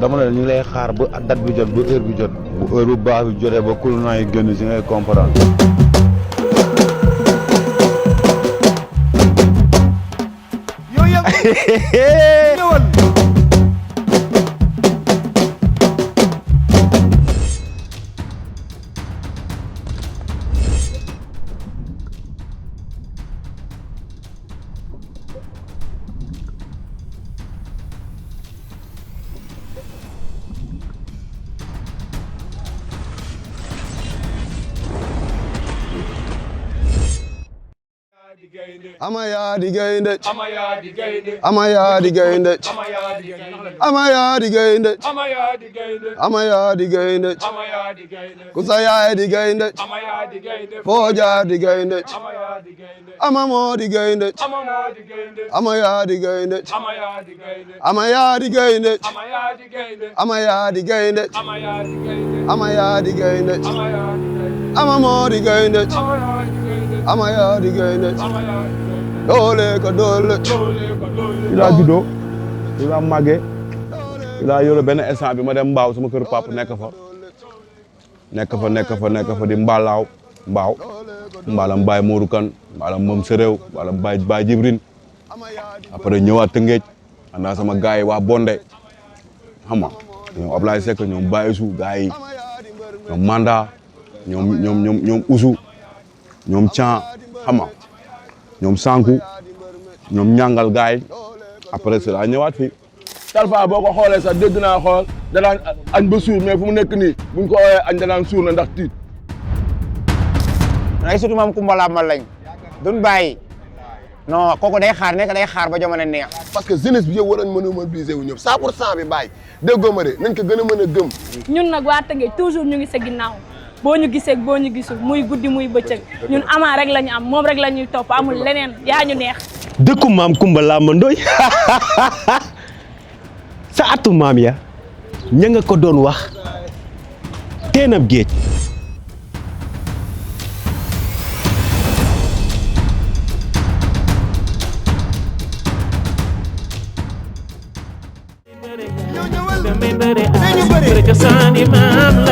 dama ne ñu ngi lay xaar ba date bi jot ba heure bi jot bu heure bu baax bi jotee ba kulunaa yi génn si ngay comprendre. yow yëpp ñëwal. Amaya di gaynde Amaya di gaynde Amaya di gaynde Amaya di gaynde Amaya di gaynde Amaya di gaynde Amaya di gaynde Amaya di gaynde Kusaya di gaynde Amaya di gaynde Foja di gaynde Amaya di gaynde Amamo di gaynde Amamo di gaynde Amaya di gaynde Amaya di gaynde Amaya di gaynde Amaya di gaynde Amaya di gaynde Amaya di gaynde Amaya di gaynde Amaya di gaynde Amamo di gaynde Amaya di gaynde Amaya di gaynde Amaya di gaynde doole ko doole doole ko doole fi laa juddoo fi laa màggee fi laa yore benn instant bi ma dem mbaaw sama kër papa nekk fa di mbaalaaw mbaalam Baye Modou Kane mbaalam moom Séréw mbaalam Baye Djibrine après ñëwaat Tëngéej àndaa sama gars yi waa Bondé xam nga ñoom Ablaye Seck ñoom Baye Sou gars yi ñoom Manda ñoom Oussou ñoom Thian xam nga ñoom Sanku ñoom ñàngal gars yi après cela ñëwaat fii. Talfa boo ko xoolee sax dégg naa xool danaan añ ba suur mais fu mu nekk nii buñ ko woowee añ danaan suur na ndax tiit. ay surtout maam Kumba Lambal lañ duñ bàyyi non kooku day xaar ba jamono neex. parce que jeunesse bi yëpp war nañ mën a mobiliser wu ñëpp 100% bi bàyyi déggoo ma de nañ ko gën a mën a gëm. ñun nag waa Tëngéej toujours ñu ngi sa ginnaaw boo ñu gisee boo ñu gisul muy guddi muy bëccëg ñun Ama rek la ñu am moom rek la ñuy topp amul leneen yaa ñu neex. dëkku maam Kumba Lamba Ndoy sa atu maam ya ña nga ko doon wax teenab géej. yow ñëwal. dañu bëri.